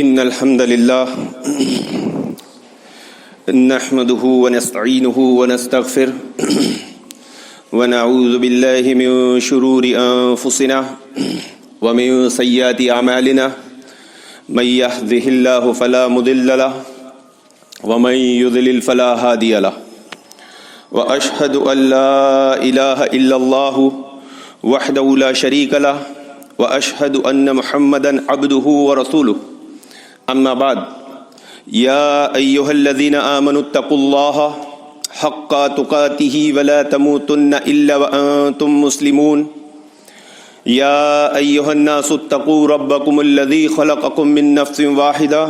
إن الحمد لله نحمده ونستعينه ونستغفره ونعوذ بالله من شرور أنفسنا ومن سيئات أعمالنا من يهده الله فلا مضل له ومن يضلل فلا هادي له وأشهد أن لا إله إلا الله وحده لا شريك له وأشهد أن محمدا عبده ورسوله أما بعد يا أيها الذين آمنوا اتقوا الله حق تقاته ولا تموتن إلا وأنتم مسلمون يا أيها الناس اتقوا ربكم الذي خلقكم من نفس واحدة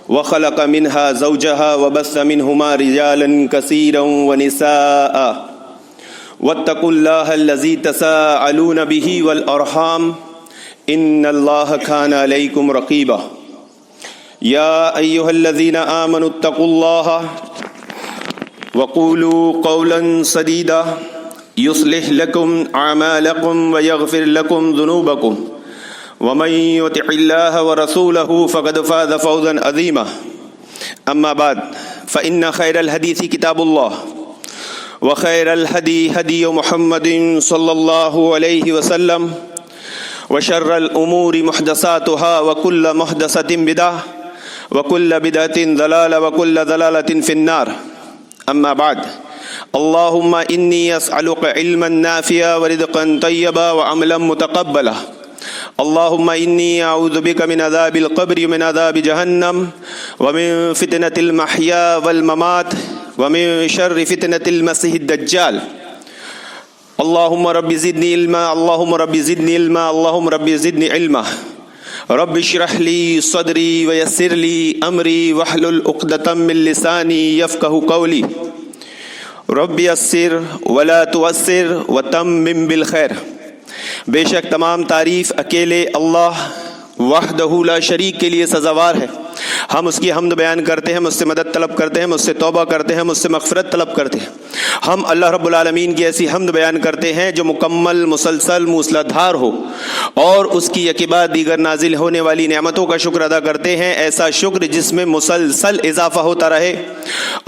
وخلق منها زوجها وبث منهما رجالا كثيرا ونساء واتقوا الله الذي تساءلون به والأرحام إن الله كان عليكم رقيبا يا أيها الذين آمنوا اتقوا الله وقولوا قولا سديدا يصلح لكم أعمالكم ويغفر لكم ذنوبكم ومن يطع الله ورسوله فقد فاز فوزا عظيما أما بعد فإن خير الحديث كتاب الله وخير الهدي هدي محمد صلى الله عليه وسلم وشر الأمور محدثاتها وكل محدثة بدعة وكل بدعة ضلالة وكل ضلالة في النار أما بعد اللهم إني أسألك علما نافعا ورزقا طيبا وعملا متقبلا اللهم إني أعوذ بك من عذاب القبر ومن عذاب جهنم ومن فتنة المحيا والممات ومن شر فتنة المسيح الدجال اللهم رب زدني علما اللهم رب زدني علما اللهم رب زدني علما رب اشرح لي صدري ويسر لي امری واحلل عقدۃ من لسانی یفقہوا قولی رب یسر ولا تعسر وتمم بالخیر۔ بے شک تمام تعریف اکیلے اللہ وحدہ لا شریک کے لیے سزاوار ہے۔ ہم اس کی حمد بیان کرتے ہیں، ہم اس سے مدد طلب کرتے ہیں، ہم اس سے توبہ کرتے ہیں، ہم اس سے مغفرت طلب کرتے ہیں۔ ہم اللہ رب العالمین کی ایسی حمد بیان کرتے ہیں جو مکمل مسلسل موسلادھار ہو، اور اس کی یکے بعد دیگر نازل ہونے والی نعمتوں کا شکر ادا کرتے ہیں، ایسا شکر جس میں مسلسل اضافہ ہوتا رہے۔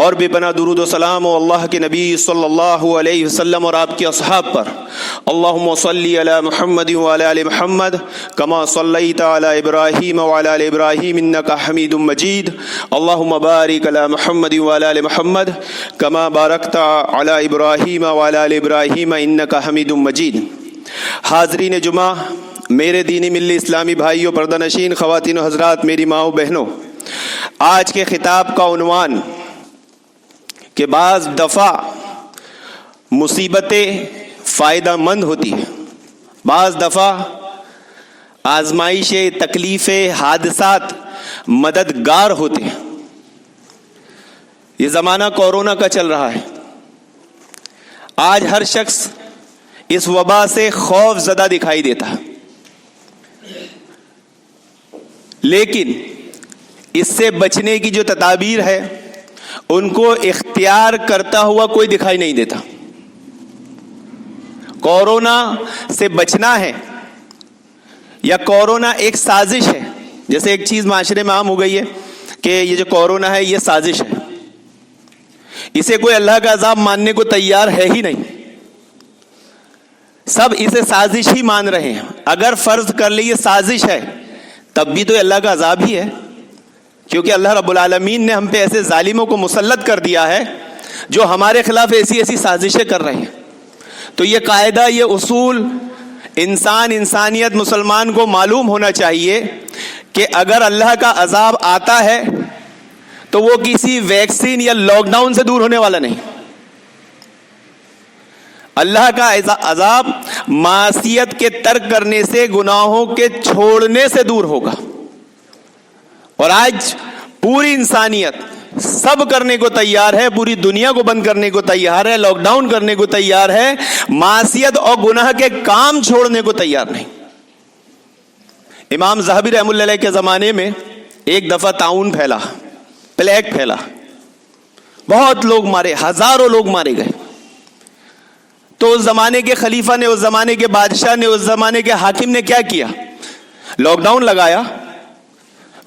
اور بے پناہ درود و سلام ہو اللہ کے نبی صلی اللہ علیہ وسلم اور آپ کے اصحاب پر۔ اللہم صلی علی محمد وعلی آل محمد کما صلیت علی ابراہیم وعلی آل ابراہیم انک حمید مجید۔ اللہم بارک علی محمد وعلی آل محمد کما بارکت علی ابراہیم وعلی آل ابراہیم انک حمید مجید۔ حاضرین جمعہ، میرے دینی ملی اسلامی بھائیوں، پردہ نشین خواتین و حضرات، میری ماؤں بہنوں، آج کے خطاب کا عنوان کہ بعض دفعہ مصیبتیں فائدہ مند ہوتی ہیں، بعض دفعہ آزمائشیں، تکلیفیں، حادثات مددگار ہوتے ہیں۔ یہ زمانہ کورونا کا چل رہا ہے۔ آج ہر شخص اس وبا سے خوف زدہ دکھائی دیتا ہے، لیکن اس سے بچنے کی جو تدابیر ہے ان کو اختیار کرتا ہوا کوئی دکھائی نہیں دیتا۔ کورونا سے بچنا ہے یا کورونا ایک سازش ہے؟ جیسے ایک چیز معاشرے میں عام ہو گئی ہے کہ یہ جو کورونا ہے یہ سازش ہے، اسے کوئی اللہ کا عذاب ماننے کو تیار ہے ہی نہیں، سب اسے سازش ہی مان رہے ہیں۔ اگر فرض کر لیں یہ سازش ہے تب بھی تو اللہ کا عذاب ہی ہے، کیونکہ اللہ رب العالمین نے ہم پہ ایسے ظالموں کو مسلط کر دیا ہے جو ہمارے خلاف ایسی ایسی سازشیں کر رہے ہیں۔ تو یہ قاعدہ، یہ اصول انسانیت مسلمان کو معلوم ہونا چاہیے کہ اگر اللہ کا عذاب آتا ہے تو وہ کسی ویکسین یا لاک ڈاؤن سے دور ہونے والا نہیں۔ اللہ کا عذاب معصیت کے ترک کرنے سے، گناہوں کے چھوڑنے سے دور ہوگا۔ اور آج پوری انسانیت سب کرنے کو تیار ہے، پوری دنیا کو بند کرنے کو تیار ہے، لاک ڈاؤن کرنے کو تیار ہے، معصیت اور گناہ کے کام چھوڑنے کو تیار نہیں۔ امام ذہبی رحمۃ اللہ علیہ کے زمانے میں ایک دفعہ طاعون پھیلا، پلیگ پھیلا، بہت لوگ مارے، ہزاروں لوگ مارے گئے۔ تو اس زمانے کے خلیفہ نے، اس زمانے کے بادشاہ نے، اس زمانے کے حاکم نے کیا کیا؟ لاک ڈاؤن لگایا،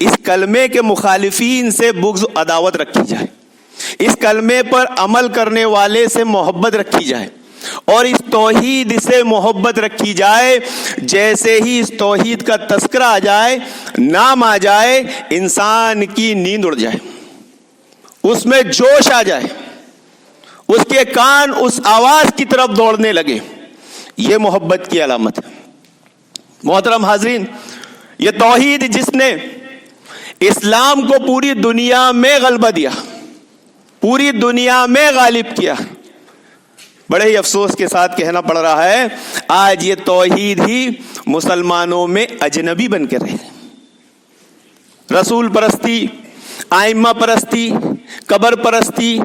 اس کلمے کے مخالفین سے بغض و عداوت رکھی جائے، اس کلمے پر عمل کرنے والے سے محبت رکھی جائے، اور اس توحید سے محبت رکھی جائے۔ جیسے ہی اس توحید کا تذکرہ آ جائے، نام آ جائے، انسان کی نیند اڑ جائے، اس میں جوش آ جائے، اس کے کان اس آواز کی طرف دوڑنے لگے۔ یہ محبت کی علامت ہے۔ محترم حاضرین، یہ توحید جس نے اسلام کو پوری دنیا میں غلبہ دیا، پوری دنیا میں غالب کیا، بڑے ہی افسوس کے ساتھ کہنا پڑ رہا ہے آج یہ توحید ہی مسلمانوں میں اجنبی بن کے رہے۔ رسول پرستی، ائمہ پرستی، قبر پرستی،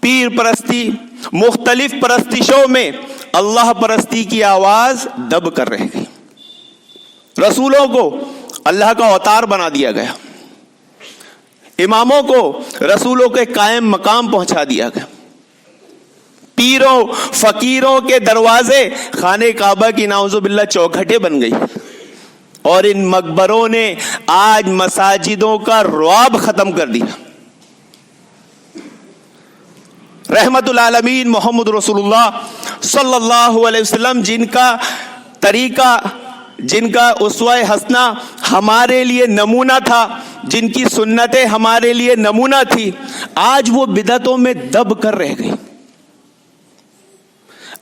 پیر پرستی، مختلف پرستشوں میں اللہ پرستی کی آواز دب کر رہ گئی۔ رسولوں کو اللہ کا اوتار بنا دیا گیا، اماموں کو رسولوں کے قائم مقام پہنچا دیا گیا، پیروں فقیروں کے دروازے خانہ کعبہ کی نعوذ باللہ چوکھٹیں بن گئی، اور ان مقبروں نے آج مساجدوں کا رعب ختم کر دیا۔ رحمت العالمین محمد رسول اللہ صلی اللہ علیہ وسلم، جن کا طریقہ، جن کا اسوہ حسنہ ہمارے لیے نمونہ تھا، جن کی سنتیں ہمارے لیے نمونہ تھی، آج وہ بدعتوں میں دب کر رہ گئی۔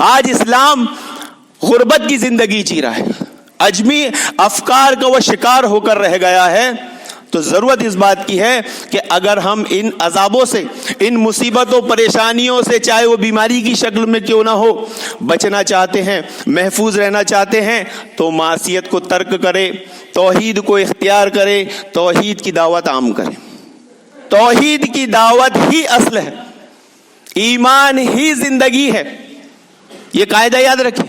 آج اسلام غربت کی زندگی جی رہا ہے، عجمی افکار کا وہ شکار ہو کر رہ گیا ہے۔ تو ضرورت اس بات کی ہے کہ اگر ہم ان عذابوں سے، ان مصیبتوں پریشانیوں سے، چاہے وہ بیماری کی شکل میں کیوں نہ ہو، بچنا چاہتے ہیں، محفوظ رہنا چاہتے ہیں، تو معصیت کو ترک کرے، توحید کو اختیار کرے، توحید کی دعوت عام کرے۔ توحید کی دعوت ہی اصل ہے، ایمان ہی زندگی ہے۔ یہ قاعدہ یاد رکھیں،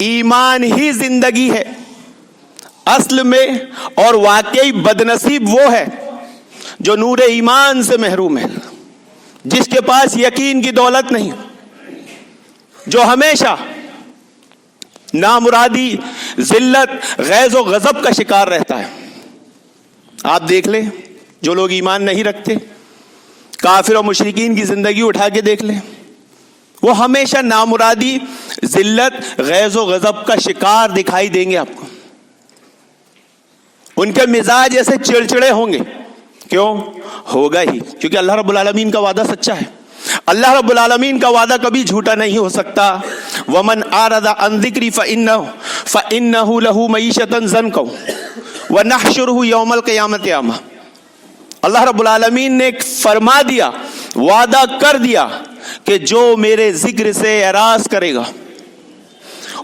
ایمان ہی زندگی ہے اصل میں، اور واقعی بدنصیب وہ ہے جو نور ایمان سے محروم ہے، جس کے پاس یقین کی دولت نہیں، جو ہمیشہ نامرادی، ذلت، غیظ و غضب کا شکار رہتا ہے۔ آپ دیکھ لیں، جو لوگ ایمان نہیں رکھتے، کافر و مشرکین کی زندگی اٹھا کے دیکھ لیں، وہ ہمیشہ نامرادی، ذلت، غیظ و غضب کا شکار دکھائی دیں گے آپ کو۔ ان کے مزاج ایسے چڑچڑے ہوں گے، کیوں ہوگا ہی؟ کیونکہ اللہ رب العالمین کا وعدہ سچا ہے۔ اللہ رب العالمین کا وعدہ کبھی جھوٹا نہیں ہو سکتا۔ وَمَنْ أَعْرَضَ عَنْ ذِكْرِي فَإِنَّهُ لَهُ مَعِيشَةً ضَنْكًا وَنَحْشُرُهُ يَوْمَ الْقِيَامَةِ أَعْمَىٰ۔ اللہ رب العالمین نے فرما دیا، وعدہ کر دیا کہ جو میرے ذکر سے اعراض کرے گا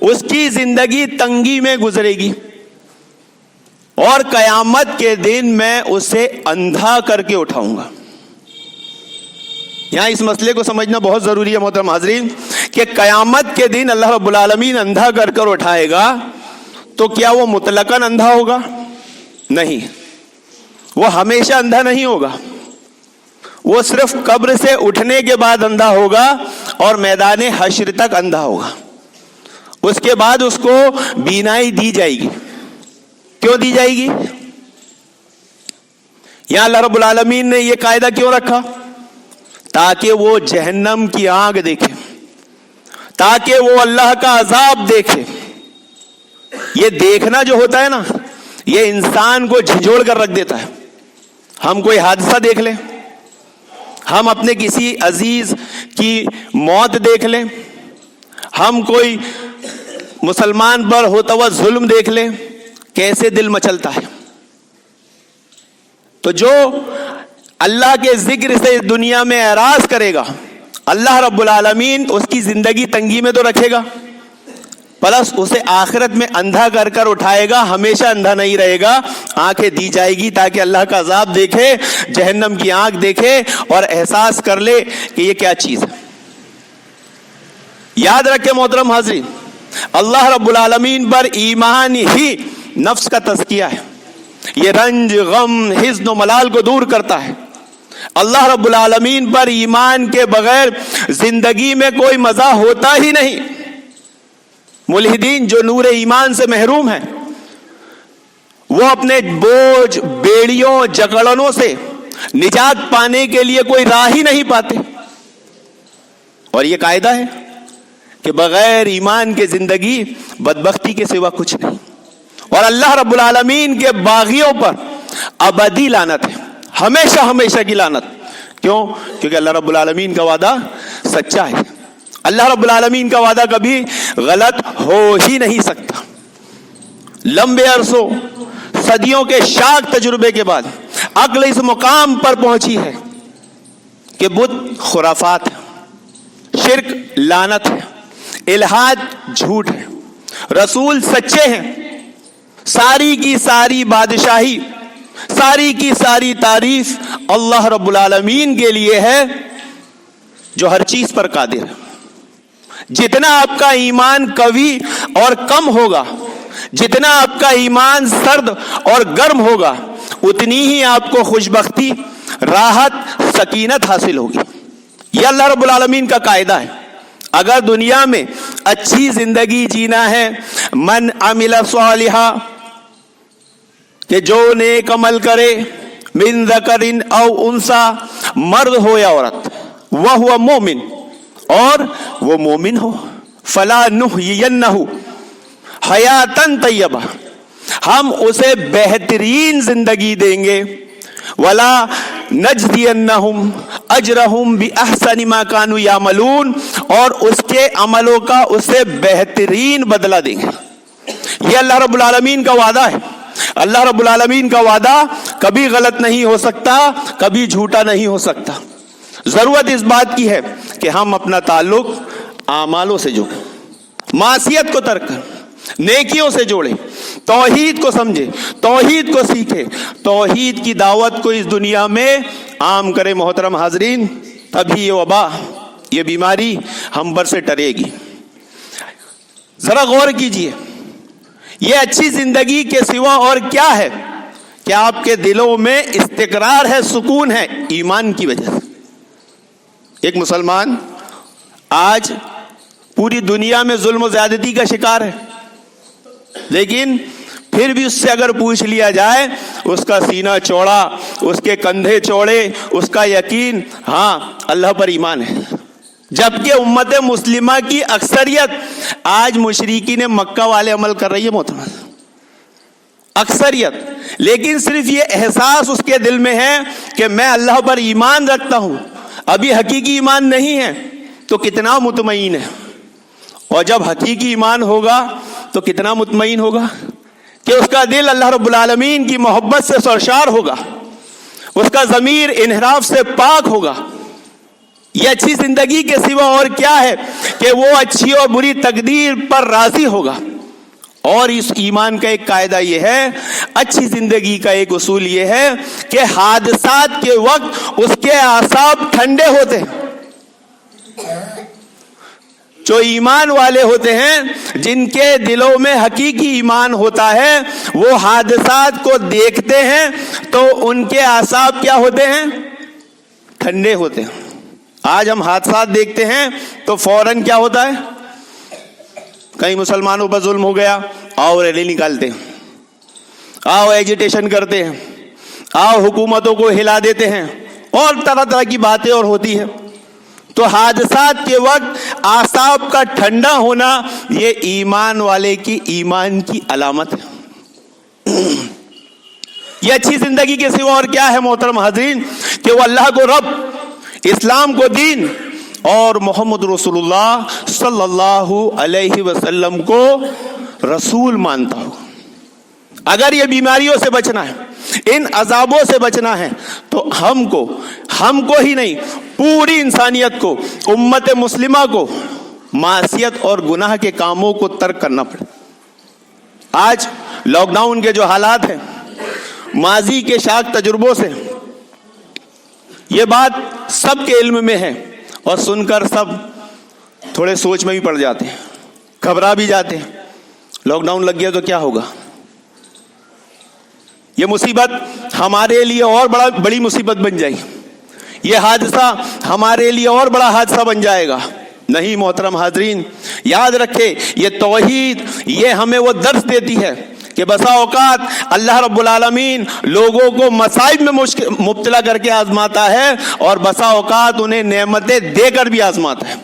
اس کی زندگی تنگی میں گزرے گی، اور قیامت کے دن میں اسے اندھا کر کے اٹھاؤں گا۔ یہاں اس مسئلے کو سمجھنا بہت ضروری ہے محترم حاضرین، کہ قیامت کے دن اللہ رب العالمین اندھا کر کر اٹھائے گا، تو کیا وہ مطلقاً اندھا ہوگا؟ نہیں، وہ ہمیشہ اندھا نہیں ہوگا، وہ صرف قبر سے اٹھنے کے بعد اندھا ہوگا، اور میدان حشر تک اندھا ہوگا۔ اس کے بعد اس کو بینائی دی جائے گی۔ کیوں دی جائے گی؟ یہاں اللہ رب العالمین نے یہ قاعدہ کیوں رکھا؟ تاکہ وہ جہنم کی آگ دیکھے، تاکہ وہ اللہ کا عذاب دیکھے۔ یہ دیکھنا جو ہوتا ہے نا، یہ انسان کو جھنجھوڑ کر رکھ دیتا ہے۔ ہم کوئی حادثہ دیکھ لیں، ہم اپنے کسی عزیز کی موت دیکھ لیں، ہم کوئی مسلمان پر ہوتا ہوا ظلم دیکھ لیں، کیسے دل مچلتا ہے۔ تو جو اللہ کے ذکر سے دنیا میں اعراض کرے گا، اللہ رب العالمین اس کی زندگی تنگی میں تو رکھے گا، پلس اسے آخرت میں اندھا کر کر اٹھائے گا، ہمیشہ اندھا نہیں رہے گا، آنکھیں دی جائے گی تاکہ اللہ کا عذاب دیکھے، جہنم کی آنکھ دیکھے، اور احساس کر لے کہ یہ کیا چیز ہے۔ یاد رکھیں محترم حاضرین، اللہ رب العالمین پر ایمان ہی نفس کا تزکیہ ہے، یہ رنج، غم، حزن و ملال کو دور کرتا ہے۔ اللہ رب العالمین پر ایمان کے بغیر زندگی میں کوئی مزہ ہوتا ہی نہیں۔ ملحدین جو نور ایمان سے محروم ہیں، وہ اپنے بوجھ، بیڑیوں، جکڑنوں سے نجات پانے کے لیے کوئی راہ ہی نہیں پاتے. اور یہ قاعدہ ہے کہ بغیر ایمان کے زندگی بدبختی کے سوا کچھ نہیں. اور اللہ رب العالمین کے باغیوں پر ابدی لعنت ہے، ہمیشہ ہمیشہ کی لعنت. کیوں؟ کیونکہ اللہ رب العالمین کا وعدہ سچا ہے. اللہ رب العالمین کا وعدہ کبھی غلط ہو ہی نہیں سکتا. لمبے عرصوں، صدیوں کے شاق تجربے کے بعد عقل اس مقام پر پہنچی ہے کہ بت خرافات ہے، شرک لعنت ہے، الہاد جھوٹ ہے، رسول سچے ہیں. ساری کی ساری بادشاہی، ساری کی ساری تعریف اللہ رب العالمین کے لیے ہے جو ہر چیز پر قادر ہے. جتنا آپ کا ایمان قوی اور کم ہوگا، جتنا آپ کا ایمان سرد اور گرم ہوگا، اتنی ہی آپ کو خوشبختی، راحت، سکینت حاصل ہوگی. یہ اللہ رب العالمین کا قاعدہ ہے. اگر دنیا میں اچھی زندگی جینا ہے، من عمل صالحا، کہ جو نیک عمل کرے، من ذکر او انثی، مرد ہو یا عورت، وہو مومن، اور وہ مومن ہو، فلا نحیینہ حیاتا طیبہ، ہم اسے بہترین زندگی دیں گے. ولا نجزینہم اجرہم باحسن ما کانوا یعملون، اور اس کے عملوں کا اسے بہترین بدلہ دیں گے. یہ اللہ رب العالمین کا وعدہ ہے. اللہ رب العالمین کا وعدہ کبھی غلط نہیں ہو سکتا، کبھی جھوٹا نہیں ہو سکتا. ضرورت اس بات کی ہے کہ ہم اپنا تعلق اعمالوں سے جوڑیں، معصیت کو ترک کریں، نیکیوں سے جوڑیں، توحید کو سمجھیں، توحید کو سیکھیں، توحید کی دعوت کو اس دنیا میں عام کریں. محترم حاضرین، تبھی یہ وبا، یہ بیماری ہم پر سے ٹرے گی. ذرا غور کیجئے، یہ اچھی زندگی کے سوا اور کیا ہے کہ آپ کے دلوں میں استقرار ہے، سکون ہے، ایمان کی وجہ سے. ایک مسلمان آج پوری دنیا میں ظلم و زیادتی کا شکار ہے، لیکن پھر بھی اس سے اگر پوچھ لیا جائے، اس کا سینہ چوڑا، اس کے کندھے چوڑے، اس کا یقین، ہاں اللہ پر ایمان ہے. جبکہ امت مسلمہ کی اکثریت آج مشرکین مکہ والے عمل کر رہی ہے محترم، اکثریت. لیکن صرف یہ احساس اس کے دل میں ہے کہ میں اللہ پر ایمان رکھتا ہوں، ابھی حقیقی ایمان نہیں ہے تو کتنا مطمئن ہے. اور جب حقیقی ایمان ہوگا تو کتنا مطمئن ہوگا کہ اس کا دل اللہ رب العالمین کی محبت سے سرشار ہوگا، اس کا ضمیر انحراف سے پاک ہوگا. یہ اچھی زندگی کے سوا اور کیا ہے کہ وہ اچھی اور بری تقدیر پر راضی ہوگا. اور اس ایمان کا ایک قاعدہ یہ ہے، اچھی زندگی کا ایک اصول یہ ہے کہ حادثات کے وقت اس کے اعصاب ٹھنڈے ہوتے ہیں. جو ایمان والے ہوتے ہیں، جن کے دلوں میں حقیقی ایمان ہوتا ہے، وہ حادثات کو دیکھتے ہیں تو ان کے اعصاب کیا ہوتے ہیں؟ ٹھنڈے ہوتے ہیں. آج ہم حادثات دیکھتے ہیں تو فوراً کیا ہوتا ہے؟ کئی مسلمانوں پر ظلم ہو گیا، آؤ ریلی نکالتے ہیں، آؤ ایجیٹیشن کرتے ہیں، آؤ حکومتوں کو ہلا دیتے ہیں، اور طرح طرح کی باتیں اور ہوتی ہیں. تو حادثات کے وقت اعصاب کا ٹھنڈا ہونا یہ ایمان والے کی ایمان کی علامت ہے. یہ اچھی زندگی کے سوا اور کیا ہے محترم حاضرین کہ وہ اللہ کو رب، اسلام کو دین، اور محمد رسول اللہ صلی اللہ علیہ وسلم کو رسول مانتا ہو. اگر یہ بیماریوں سے بچنا ہے، ان عذابوں سے بچنا ہے، تو ہم کو ہی نہیں، پوری انسانیت کو، امت مسلمہ کو معصیت اور گناہ کے کاموں کو ترک کرنا پڑے. آج لاک ڈاؤن کے جو حالات ہیں، ماضی کے شاق تجربوں سے یہ بات سب کے علم میں ہے، اور سن کر سب تھوڑے سوچ میں بھی پڑ جاتے ہیں، گھبرا بھی جاتے ہیں. لاک ڈاؤن لگ گیا تو کیا ہوگا؟ یہ مصیبت ہمارے لیے اور بڑی مصیبت بن جائے گی، یہ حادثہ ہمارے لیے اور بڑا حادثہ بن جائے گا. نہیں محترم حاضرین، یاد رکھے، یہ توحید یہ ہمیں وہ درس دیتی ہے کہ بسا اوقات اللہ رب العالمین لوگوں کو مصائب میں مبتلا کر کے آزماتا ہے اور بسا اوقات انہیں نعمتیں دے کر بھی آزماتا ہے.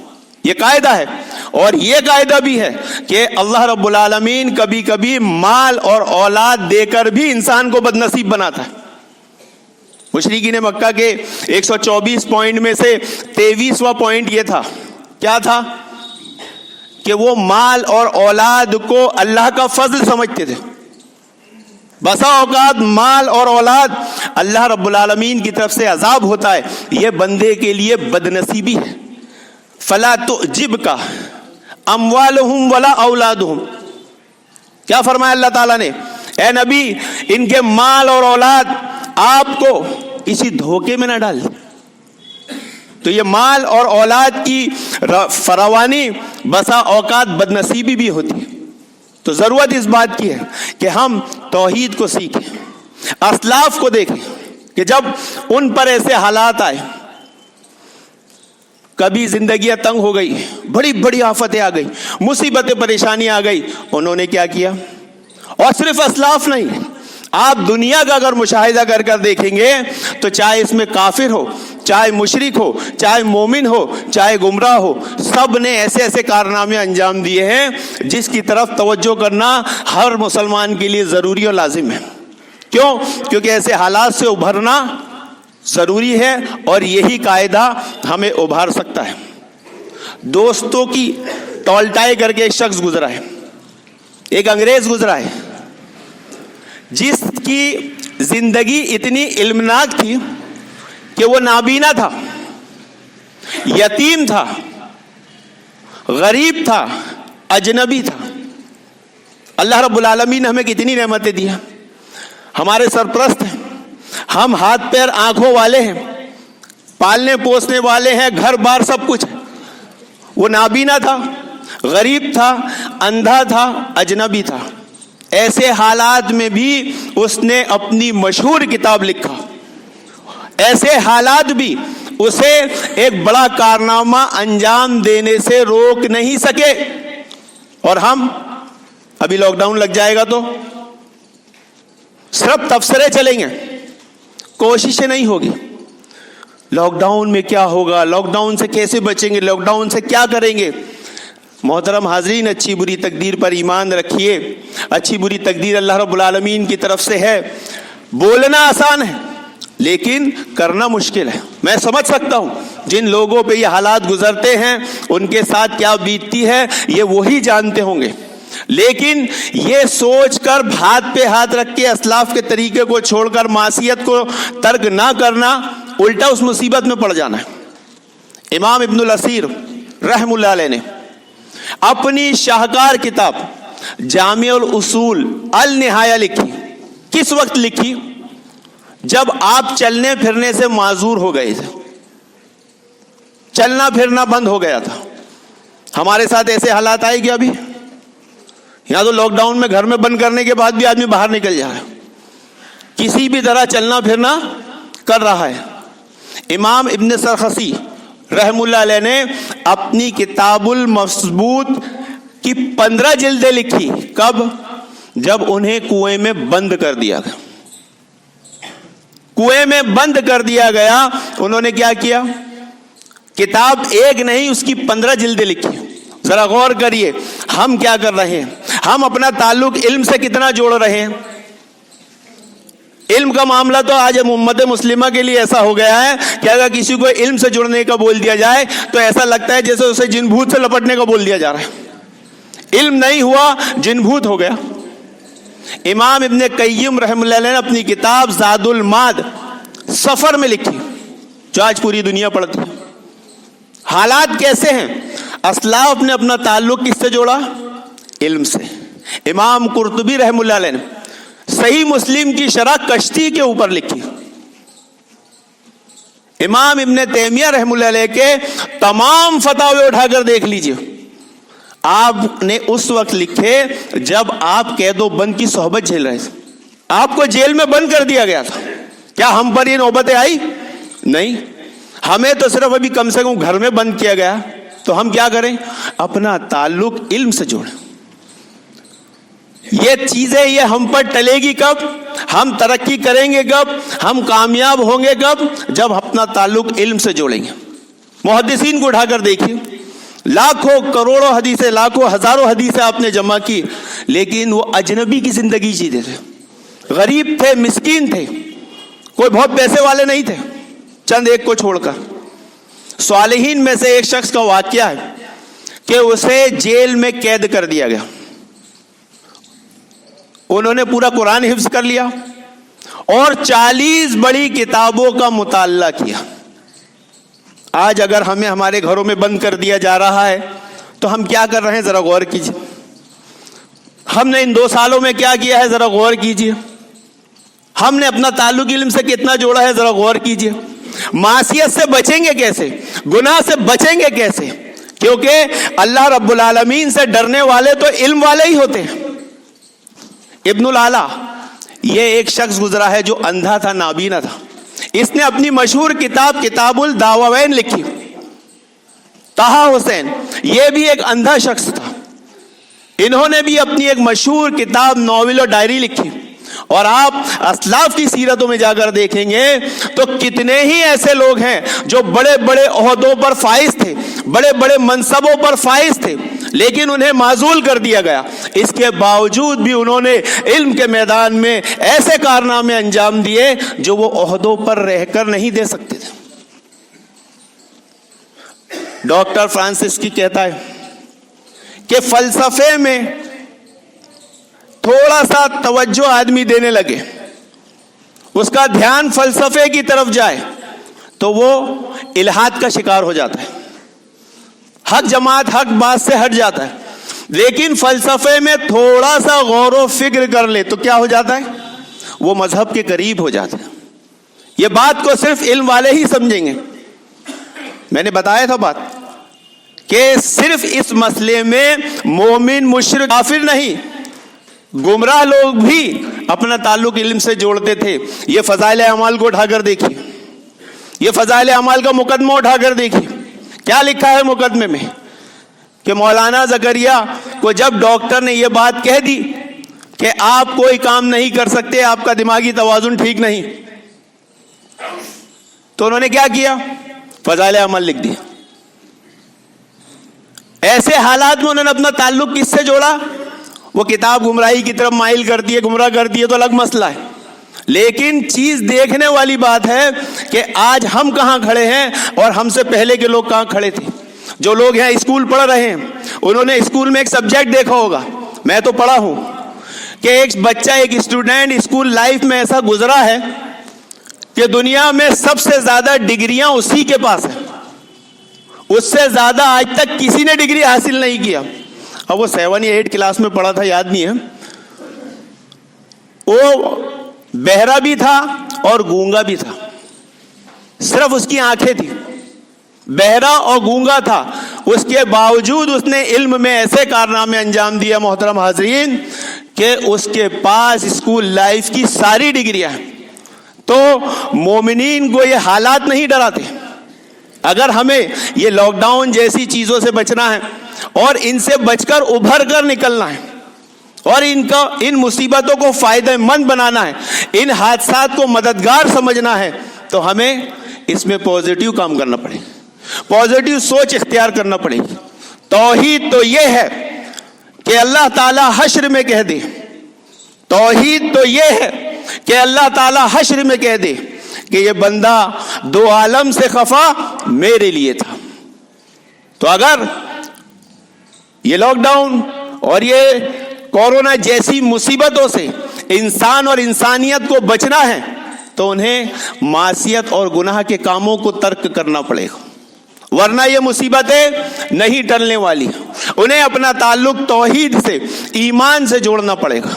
یہ قاعدہ ہے. اور یہ قاعدہ بھی ہے کہ اللہ رب العالمین کبھی کبھی مال اور اولاد دے کر بھی انسان کو بد نصیب بناتا ہے. مشرکین مکہ کے 124 پوائنٹ میں سے 23واں پوائنٹ یہ تھا. کیا تھا؟ کہ وہ مال اور اولاد کو اللہ کا فضل سمجھتے تھے. بسا اوقات مال اور اولاد اللہ رب العالمین کی طرف سے عذاب ہوتا ہے. یہ بندے کے لیے بد نصیبی ہے. فلا تعجبک اموالہم ولا اولادہم. کیا فرمایا اللہ تعالیٰ نے؟ اے نبی ان کے مال اور اولاد آپ کو کسی دھوکے میں نہ ڈال. تو یہ مال اور اولاد کی فراوانی بسا اوقات بد نصیبی بھی ہوتی ہے. تو ضرورت اس بات کی ہے کہ ہم توحید کو سیکھیں, اسلاف کو دیکھیں کہ جب ان پر ایسے حالات آئے, کبھی زندگیاں تنگ ہو گئی, بڑی بڑی آفتیں آ گئی, مصیبتیں پریشانی آ گئی, انہوں نے کیا کیا؟ اور صرف اسلاف نہیں, آپ دنیا کا اگر مشاہدہ کر کر دیکھیں گے تو چاہے اس میں کافر ہو, چاہے مشرک ہو, چاہے مومن ہو, چاہے گمراہ ہو, سب نے ایسے ایسے کارنامے انجام دیے ہیں جس کی طرف توجہ کرنا ہر مسلمان کے لیے ضروری اور لازم ہے. کیوں؟ کیونکہ ایسے حالات سے ابھرنا ضروری ہے اور یہی قاعدہ ہمیں ابھار سکتا ہے. دوستوں کی ٹولٹائی کر کے ایک شخص گزرا ہے, ایک انگریز گزرا ہے جس کی زندگی اتنی علمناک تھی کہ وہ نابینا تھا, یتیم تھا, غریب تھا, اجنبی تھا. اللہ رب العالمین نے ہمیں کتنی نعمتیں دی ہیں, ہمارے سرپرست ہیں, ہم ہاتھ پیر آنکھوں والے ہیں, پالنے پوسنے والے ہیں, گھر بار سب کچھ ہے. وہ نابینا تھا, غریب تھا, اندھا تھا, اجنبی تھا. ایسے حالات میں بھی اس نے اپنی مشہور کتاب لکھا. ایسے حالات بھی اسے ایک بڑا کارنامہ انجام دینے سے روک نہیں سکے. اور ہم ابھی لاک ڈاؤن لگ جائے گا تو صرف تبصرے چلیں گے, کوششیں نہیں ہوگی. لاک ڈاؤن میں کیا ہوگا, لاک ڈاؤن سے کیسے بچیں گے, لاک ڈاؤن سے کیا کریں گے. محترم حاضرین, اچھی بری تقدیر پر ایمان رکھیے. اچھی بری تقدیر اللہ رب العالمین کی طرف سے ہے. بولنا آسان ہے لیکن کرنا مشکل ہے. میں سمجھ سکتا ہوں جن لوگوں پہ یہ حالات گزرتے ہیں ان کے ساتھ کیا بیتتی ہے, یہ وہی جانتے ہوں گے. لیکن یہ سوچ کر ہاتھ پہ ہاتھ رکھ کے اسلاف کے طریقے کو چھوڑ کر معصیت کو ترک نہ کرنا, الٹا اس مصیبت میں پڑ جانا ہے. امام ابن الاثیر رحم اللہ علیہ نے اپنی شاہکار کتاب جامع الاصول النہایہ لکھی. کس وقت لکھی؟ جب آپ چلنے پھرنے سے معذور ہو گئے تھے, چلنا پھرنا بند ہو گیا تھا. ہمارے ساتھ ایسے حالات آئے گی ابھی, یہاں تو لاک ڈاؤن میں گھر میں بند کرنے کے بعد بھی آدمی باہر نکل جا رہا ہے, کسی بھی طرح چلنا پھرنا کر رہا ہے. امام ابن سرخسی رحم اللہ علیہ نے اپنی کتاب المثبوت کی 15 جلدیں لکھی. کب؟ جب انہیں کنویں میں بند کر دیا گیا. کنویں میں بند کر دیا گیا, انہوں نے کیا کیا؟ کتاب ایک نہیں اس کی 15 جلدیں لکھی. ذرا غور کریے ہم کیا کر رہے ہیں, ہم اپنا تعلق علم سے کتنا جوڑ رہے ہیں. علم کا معاملہ تو آج امت مسلمہ کے لیے ایسا ہو گیا ہے کہ اگر کسی کو علم سے جڑنے کا بول دیا جائے تو ایسا لگتا ہے جیسے اسے جن بھوت سے لپٹنے کا بول دیا جا رہا ہے. علم نہیں ہوا, جن بھوت ہو گیا. امام ابن قیم رحم اللہ علیہ نے اپنی کتاب زاد المعاد سفر میں لکھی, جو آج پوری دنیا پڑھتی ہے. حالات کیسے ہیں؟ اسلاف نے اپنا تعلق کس سے جوڑا؟ علم سے. امام قرطبی رحم اللہ علیہ نے صحیح مسلم کی شرح کشتی کے اوپر لکھی. امام ابن تیمیہ رحم اللہ علیہ کے تمام فتاوے اٹھا کر دیکھ لیجئے, آپ نے اس وقت لکھے جب آپ قید و بند کی صحبت جھیل رہے تھے. آپ کو جیل میں بند کر دیا گیا تھا. کیا ہم پر یہ نوبتیں آئی؟ نہیں. ہمیں تو صرف ابھی کم سے کم گھر میں بند کیا گیا, تو ہم کیا کریں؟ اپنا تعلق علم سے جوڑیں. یہ چیزیں یہ ہم پر ٹلے گی کب؟ ہم ترقی کریں گے کب؟ ہم کامیاب ہوں گے کب؟ جب اپنا تعلق علم سے جوڑیں گے. محدثین کو اٹھا کر دیکھیے، لاکھوں کروڑوں حدیثیں، لاکھوں ہزاروں حدیثیں آپ نے جمع کی، لیکن وہ اجنبی کی زندگی جیتے تھے، غریب تھے، مسکین تھے، کوئی بہت پیسے والے نہیں تھے، چند ایک کو چھوڑ کر. صالحین میں سے ایک شخص کا واقعہ ہے کہ اسے جیل میں قید کر دیا گیا. انہوں نے پورا قرآن حفظ کر لیا اور 40 بڑی کتابوں کا مطالعہ کیا. آج اگر ہمیں ہمارے گھروں میں بند کر دیا جا رہا ہے تو ہم کیا کر رہے ہیں؟ ذرا غور کیجیے. ہم نے ان 2 سالوں میں کیا کیا ہے؟ ذرا غور کیجیے. ہم نے اپنا تعلق علم سے کتنا جوڑا ہے؟ ذرا غور کیجیے. معصیت سے بچیں گے کیسے؟ گناہ سے بچیں گے کیسے؟ کیونکہ اللہ رب العالمین سے ڈرنے والے تو علم والے ہی ہوتے ہیں. ابن العلا یہ ایک شخص گزرا ہے جو اندھا تھا، نابینا تھا. اس نے اپنی مشہور کتاب کتاب الدعوین لکھی. طہا حسین یہ بھی ایک اندھا شخص تھا، انہوں نے بھی اپنی ایک مشہور کتاب ناول اور ڈائری لکھی. اور آپ اسلاف کی سیرتوں میں جا کر دیکھیں گے تو کتنے ہی ایسے لوگ ہیں جو بڑے بڑے عہدوں پر فائز تھے، بڑے بڑے منصبوں پر فائز تھے، لیکن انہیں معزول کر دیا گیا. اس کے باوجود بھی انہوں نے علم کے میدان میں ایسے کارنامے انجام دیے جو وہ عہدوں پر رہ کر نہیں دے سکتے تھے. ڈاکٹر فرانسس کی کہتا ہے کہ فلسفے میں تھوڑا سا توجہ آدمی دینے لگے، اس کا دھیان فلسفے کی طرف جائے تو وہ الحاد کا شکار ہو جاتا ہے، حق جماعت حق بات سے ہٹ جاتا ہے. لیکن فلسفے میں تھوڑا سا غور و فکر کر لے تو کیا ہو جاتا ہے؟ وہ مذہب کے قریب ہو جاتا ہے. یہ بات کو صرف علم والے ہی سمجھیں گے. میں نے بتایا تھا بات کہ صرف اس مسئلے میں مومن مشرک کافر نہیں، گمراہ لوگ بھی اپنا تعلق علم سے جوڑتے تھے. یہ فضائل اعمال کو اٹھا کر دیکھیے، یہ فضائل اعمال کا مقدمہ اٹھا کر دیکھیے. کیا لکھا ہے مقدمے میں کہ مولانا زکریا کو جب ڈاکٹر نے یہ بات کہہ دی کہ آپ کوئی کام نہیں کر سکتے، آپ کا دماغی توازن ٹھیک نہیں، تو انہوں نے کیا کیا؟ فضائل اعمال لکھ دیا. ایسے حالات میں انہوں نے اپنا تعلق کس سے جوڑا؟ وہ کتاب گمراہی کی طرف مائل کرتی ہے، گمراہ کرتی ہے تو الگ مسئلہ ہے. لیکن چیز دیکھنے والی بات ہے کہ آج ہم کہاں کھڑے ہیں اور ہم سے پہلے کے لوگ کہاں کھڑے تھے. جو لوگ ہیں اسکول پڑھ رہے ہیں، انہوں نے اسکول میں ایک سبجیکٹ دیکھا ہوگا، میں تو پڑھا ہوں، کہ ایک بچہ، ایک اسٹوڈنٹ اسکول لائف میں ایسا گزرا ہے کہ دنیا میں سب سے زیادہ ڈگریاں اسی کے پاس ہیں، اس سے زیادہ آج تک کسی نے ڈگری حاصل نہیں کیا. اب وہ 7 یا 8 کلاس میں پڑھا تھا، یاد نہیں ہے. وہ بہرا بھی تھا اور گونگا بھی تھا، صرف اس کی آنکھیں تھی. بہرا اور گونگا تھا، اس کے باوجود اس نے علم میں ایسے کارنامے انجام دیا محترم حاضرین کہ اس کے پاس اسکول لائف کی ساری ڈگریاں ہیں. تو مومنین کو یہ حالات نہیں ڈراتے. اگر ہمیں یہ لاک ڈاؤن جیسی چیزوں سے بچنا ہے اور ان سے بچ کر ابھر کر نکلنا ہے اور ان مصیبتوں کو فائدہ مند بنانا ہے، ان حادثات کو مددگار سمجھنا ہے، تو ہمیں اس میں پازیٹیو کام کرنا پڑے گا، پازیٹیو سوچ اختیار کرنا پڑے گی. توحید تو یہ ہے کہ اللہ تعالی حشر میں کہہ دے، توحید تو یہ ہے کہ اللہ تعالی حشر میں کہہ دے کہ یہ بندہ 2 عالم سے خفا میرے لیے تھا. تو اگر یہ لاک ڈاؤن اور یہ کورونا جیسی مصیبتوں سے انسان اور انسانیت کو بچنا ہے تو انہیں معصیت اور گناہ کے کاموں کو ترک کرنا پڑے گا، ورنہ یہ مصیبتیں نہیں ٹلنے والی. انہیں اپنا تعلق توحید سے، ایمان سے جوڑنا پڑے گا.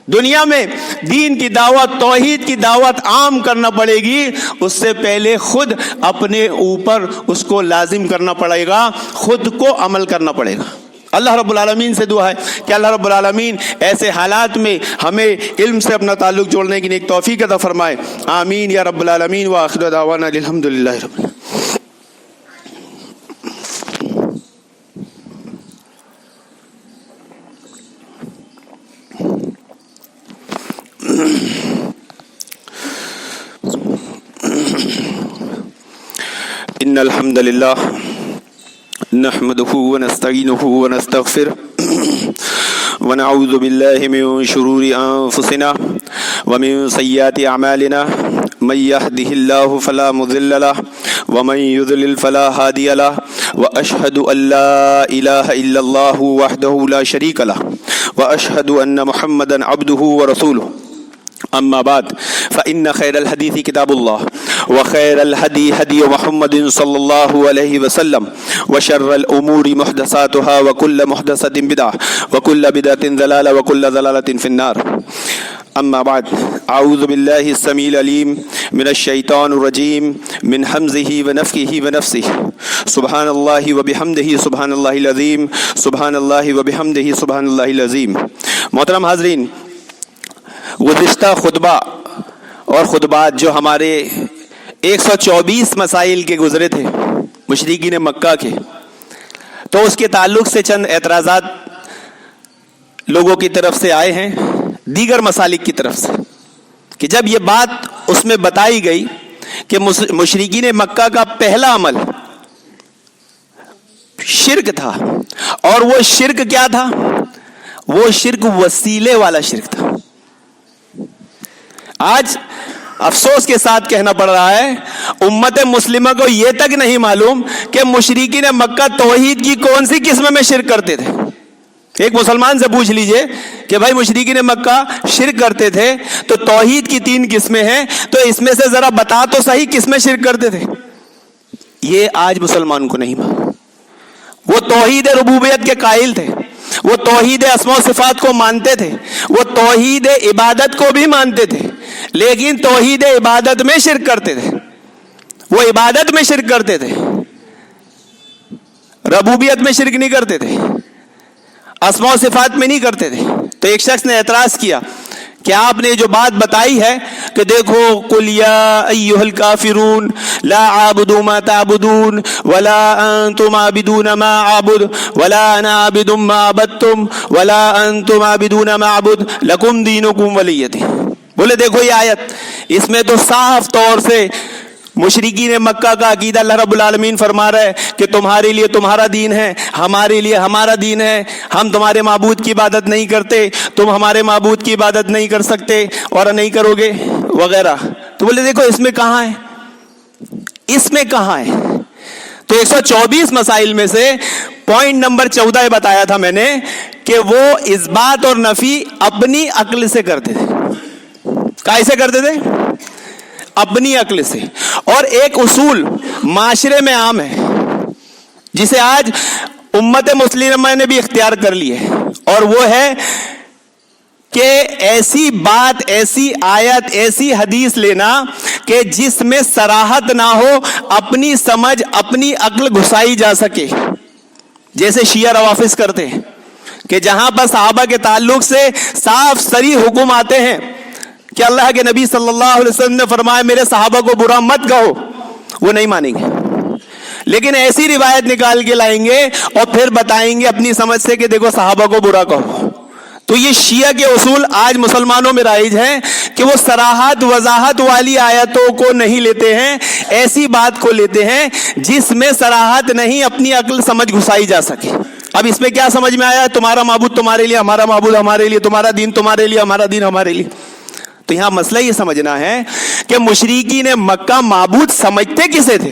دنیا میں دین کی دعوت، توحید کی دعوت عام کرنا پڑے گی، اس سے پہلے خود اپنے اوپر اس کو لازم کرنا پڑے گا، خود کو عمل کرنا پڑے گا. اللہ رب العالمین سے دعا ہے کہ اللہ رب العالمین ایسے حالات میں ہمیں علم سے اپنا تعلق جوڑنے کی نیک توفیق عطا فرمائے. آمین یا رب العالمین. وآخر دعوانا الحمدللہ رب العالمین. إن الحمد لله نحمده ونستعينه ونستغفره ونعوذ بالله من شرور أنفسنا ومن سيئات أعمالنا من يهده الله فلا مضل له ومن يضلل فلا هادي له وأشهد أن لا إله إلا الله وحده لا شريك له وأشهد أن محمدا عبده ورسوله أما بعد فإن خير الحديث كتاب الله وخير الهدي هدي محمد صلى الله عليه وسلم وشر الأمور محدثاتها وكل محدثة بدعة وكل بدعة ضلالة وكل ضلالة في النار. أما بعد أعوذ بالله السميع العليم من الشيطان الرجيم من همزه ونفخه ونفثه سبحان الله وبحمده سبحان الله العظيم سبحان الله وبحمده سبحان الله العظيم. محترم حاضرین، گزشتہ خطبہ اور خطبات جو ہمارے 124 مسائل کے گزرے تھے مشرکین مکہ کے، تو اس کے تعلق سے چند اعتراضات لوگوں کی طرف سے آئے ہیں دیگر مسالک کی طرف سے، کہ جب یہ بات اس میں بتائی گئی کہ مشرکین مکہ کا پہلا عمل شرک تھا، اور وہ شرک کیا تھا؟ وہ شرک وسیلے والا شرک تھا. آج افسوس کے ساتھ کہنا پڑ رہا ہے امت مسلمہ کو یہ تک نہیں معلوم کہ مشرکین مکہ توحید کی کون سی قسم میں شرک کرتے تھے. ایک مسلمان سے پوچھ لیجئے کہ بھائی مشرکین مکہ شرک کرتے تھے تو توحید کی 3 قسمیں ہیں، تو اس میں سے ذرا بتا تو صحیح کس میں شرک کرتے تھے. یہ آج مسلمان کو نہیں معلوم. وہ توحید ربوبیت کے قائل تھے، وہ توحید اسماء و صفات کو مانتے تھے، وہ توحید عبادت کو بھی مانتے تھے، لیکن توحید عبادت میں شرک کرتے تھے. وہ عبادت میں شرک کرتے تھے، ربوبیت میں شرک نہیں کرتے تھے، اسماء و صفات میں نہیں کرتے تھے. تو ایک شخص نے اعتراض کیا کہ آپ نے جو بات بتائی ہے کہ دیکھو قل یا ایھا الکافرون لا اعبد ما تعبدون ولا انتم عابدون ما اعبد ولا انا عابد ما عبدتم ولا انتم عابدون ما اعبد لکم دینکم ولی دین. بولے دیکھو یہ آیت، اس میں تو صاف طور سے مشرکین مکہ کا عقیدہ اللہ رب العالمین فرما رہا ہے کہ تمہارے لیے تمہارا دین ہے، ہمارے لیے ہمارا دین ہے، ہم تمہارے معبود کی عبادت نہیں کرتے، تم ہمارے معبود کی عبادت نہیں کر سکتے اور نہیں کرو گے وغیرہ. تو بولے دیکھو اس میں کہاں ہے، اس میں کہاں ہے؟ تو 124 مسائل میں سے پوائنٹ نمبر 14 بتایا تھا میں نے کہ وہ اثبات اور نفی اپنی عقل سے کرتے تھے. کیسے کرتے تھے؟ اپنی عقل سے. اور ایک اصول معاشرے میں عام ہے جسے آج امت مسلمہ نے بھی اختیار کر لی ہے، اور وہ ہے کہ ایسی بات، ایسی آیت، ایسی حدیث لینا کہ جس میں صراحت نہ ہو، اپنی سمجھ، اپنی عقل گھسائی جا سکے. جیسے شیعہ روافض کرتے ہیں کہ جہاں پر صحابہ کے تعلق سے صاف صریح حکم آتے ہیں کہ اللہ کے نبی صلی اللہ علیہ وسلم نے فرمایا میرے صحابہ کو برا مت کہو، وہ نہیں مانیں گے. لیکن ایسی روایت نکال کے لائیں گے اور پھر بتائیں گے اپنی سمجھ سے کہ دیکھو صحابہ کو برا کہو. تو یہ شیعہ کے اصول آج مسلمانوں میں رائج ہیں کہ وہ صراحت، وضاحت والی آیتوں کو نہیں لیتے ہیں، ایسی بات کو لیتے ہیں جس میں صراحت نہیں، اپنی عقل سمجھ گھسائی جا سکے. اب اس میں کیا سمجھ میں آیا؟ تمہارا معبود تمہارے لیے، ہمارا معبود ہمارے لیے، تمہارا دین تمہارے لیے، ہمارا دین ہمارے لیے. تو یہاں مسئلہ یہ سمجھنا ہے کہ مشرکین مکہ معبود سمجھتے کسے تھے؟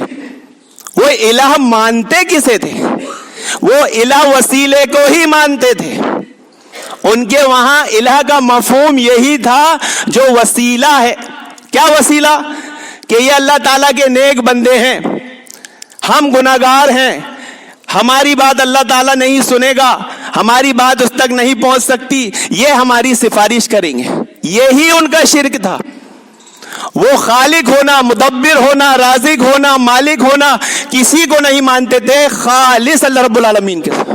وہ الہ مانتے کسے تھے؟ وہ الہ وسیلے کو ہی مانتے تھے. ان کے وہاں الہ کا مفہوم یہی تھا جو وسیلہ ہے. کیا وسیلہ؟ کہ یہ اللہ تعالیٰ کے نیک بندے ہیں، ہم گناہگار ہیں، ہماری بات اللہ تعالیٰ نہیں سنے گا، ہماری بات اس تک نہیں پہنچ سکتی، یہ ہماری سفارش کریں گے. یہی ان کا شرک تھا. وہ خالق ہونا، مدبر ہونا، رازق ہونا، مالک ہونا کسی کو نہیں مانتے تھے، خالص اللہ رب العالمین کے ساتھ.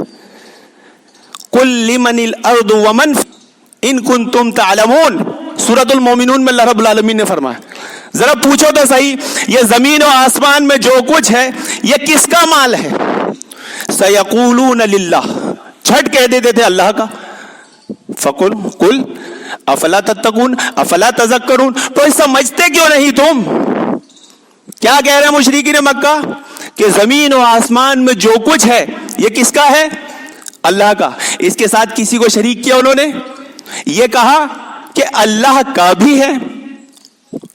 قل لمن الارض ومن ان کنتم تعلمون، سورۃ المومنون میں اللہ رب العالمین نے فرمایا ذرا پوچھو تو صحیح یہ زمین و آسمان میں جو کچھ ہے یہ کس کا مال ہے؟ سیقولون للہ، جھٹ کہہ دیتے تھے اللہ کا. فقل قل افلا تتقون افلا تذکرون. تو سمجھتے کیوں نہیں تم؟ کیا کہہ رہے ہیں مشرکین مکہ کہ زمین و آسمان میں جو کچھ ہے یہ کس کا ہے؟ اللہ کا. اس کے ساتھ کسی کو شریک کیا انہوں نے؟ یہ کہا کہ اللہ کا بھی ہے،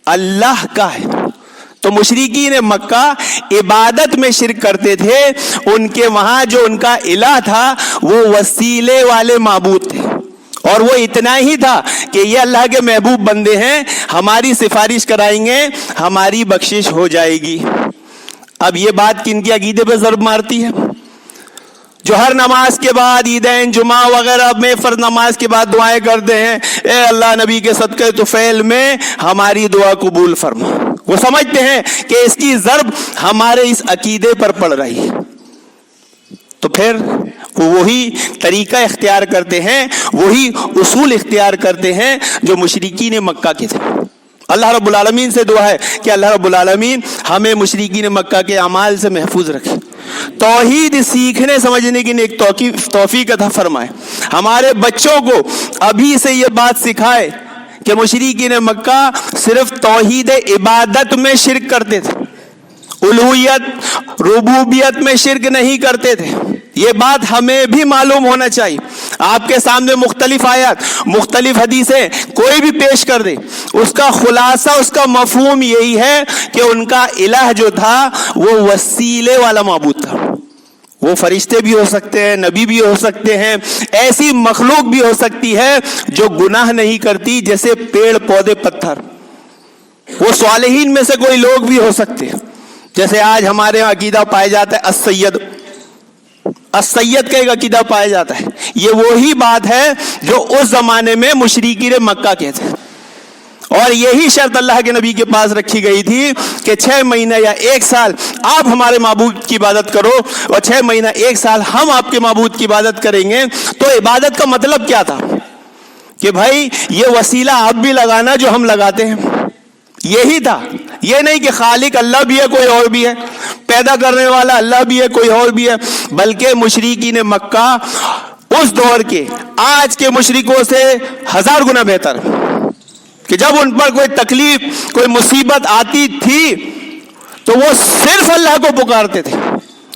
اللہ کا ہے. تو مشرکین مکہ عبادت میں شرک کرتے تھے. ان کے وہاں جو ان کا الہ تھا وہ وسیلے والے معبود تھے، اور وہ اتنا ہی تھا کہ یہ اللہ کے محبوب بندے ہیں، ہماری سفارش کرائیں گے ہماری بخشش ہو جائے گی. اب یہ بات کن کے عقیدے پہ ضرب مارتی ہے؟ جو ہر نماز کے بعد عیدین جمعہ وغیرہ میں فرض نماز کے بعد دعائیں کرتے ہیں، اے اللہ نبی کے صدقے طفیل میں ہماری دعا قبول فرما. وہ سمجھتے ہیں کہ اس کی ضرب ہمارے اس عقیدے پر پڑ رہی ہے. تو پھر وہ وہی طریقہ اختیار کرتے ہیں، وہی اصول اختیار کرتے ہیں جو مشرکین مکہ کے تھے. اللہ رب العالمین سے دعا ہے کہ اللہ رب العالمین ہمیں مشرکین مکہ کے اعمال سے محفوظ رکھے، توحید سیکھنے سمجھنے کی ایک توفیق عطا فرمائے. ہمارے بچوں کو ابھی سے یہ بات سکھائے کہ مشرکین مکہ صرف توحید عبادت میں شرک کرتے تھے، الوہیت ربوبیت میں شرک نہیں کرتے تھے. یہ بات ہمیں بھی معلوم ہونا چاہیے. آپ کے سامنے مختلف آیات، مختلف حدیثیں کوئی بھی پیش کر دے، اس کا خلاصہ، اس کا مفہوم یہی ہے کہ ان کا الہ جو تھا وہ وسیلے والا معبود تھا. وہ فرشتے بھی ہو سکتے ہیں، نبی بھی ہو سکتے ہیں، ایسی مخلوق بھی ہو سکتی ہے جو گناہ نہیں کرتی، جیسے پیڑ پودے پتھر. وہ صالحین میں سے کوئی لوگ بھی ہو سکتے ہیں، جیسے آج ہمارے یہاں عقیدہ پایا جاتا ہے السید کا ایک عقیدہ پایا جاتا ہے. یہ وہی بات ہے جو اس زمانے میں مشرکین مکہ کے تھے، اور یہی شرط اللہ کے نبی کے پاس رکھی گئی تھی کہ 6 مہینہ یا 1 سال آپ ہمارے معبود کی عبادت کرو، اور 6 مہینہ 1 سال ہم آپ کے معبود کی عبادت کریں گے. تو عبادت کا مطلب کیا تھا؟ کہ بھائی یہ وسیلہ آپ بھی لگانا جو ہم لگاتے ہیں، یہی تھا. یہ نہیں کہ خالق اللہ بھی ہے کوئی اور بھی ہے، پیدا کرنے والا اللہ بھی ہے کوئی اور بھی ہے. بلکہ مشرکین مکہ اس دور کے آج کے مشرکوں سے 1000 گنا بہتر، کہ جب ان پر کوئی تکلیف کوئی مصیبت آتی تھی تو وہ صرف اللہ کو پکارتے تھے.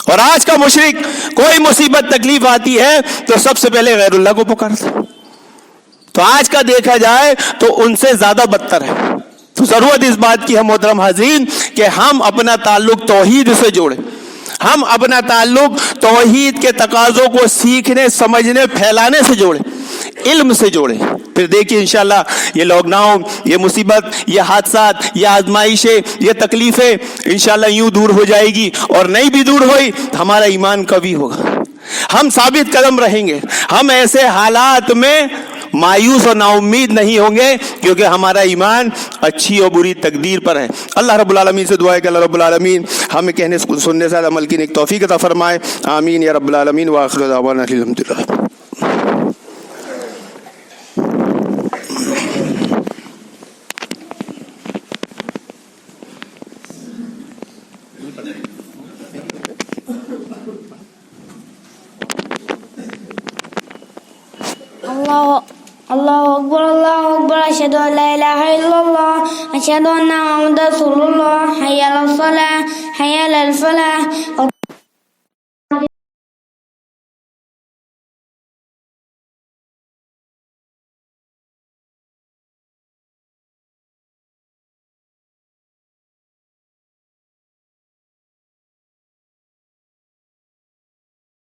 اور آج کا مشرک کوئی مصیبت تکلیف آتی ہے تو سب سے پہلے غیر اللہ کو پکارتا ہے. تو آج کا دیکھا جائے تو ان سے زیادہ بدتر ہے. تو ضرورت اس بات کی ہے محترم حاضرین کہ ہم اپنا تعلق توحید سے جوڑیں، ہم اپنا تعلق توحید کے تقاضوں کو سیکھنے سمجھنے پھیلانے سے جوڑیں، علم سے جوڑیں. پھر دیکھیے انشاءاللہ یہ لاک ڈاؤن، یہ مصیبت، یہ حادثات، یہ آزمائشیں، یہ تکلیفیں انشاءاللہ یوں دور ہو جائے گی. اور نہیں بھی دور ہوئی ہمارا ایمان قوی ہوگا، ہم ثابت قدم رہیں گے، ہم ایسے حالات میں مایوس اور نا امید نہیں ہوں گے، کیونکہ ہمارا ایمان اچھی اور بری تقدیر پر ہے. اللہ رب العالمین سے دعا ہے کہ اللہ رب العالمین ہمیں کہنے سننے سے عمل کی ایک توفیق عطا فرمائے. آمین یا رب العالمین. وآخر دعوانا الحمدللہ. اللہ اکبر اشہد ان لا الہ الا اللہ اشہد ان محمد رسول اللہ حی علی الصلاۃ حی علی الفلاح.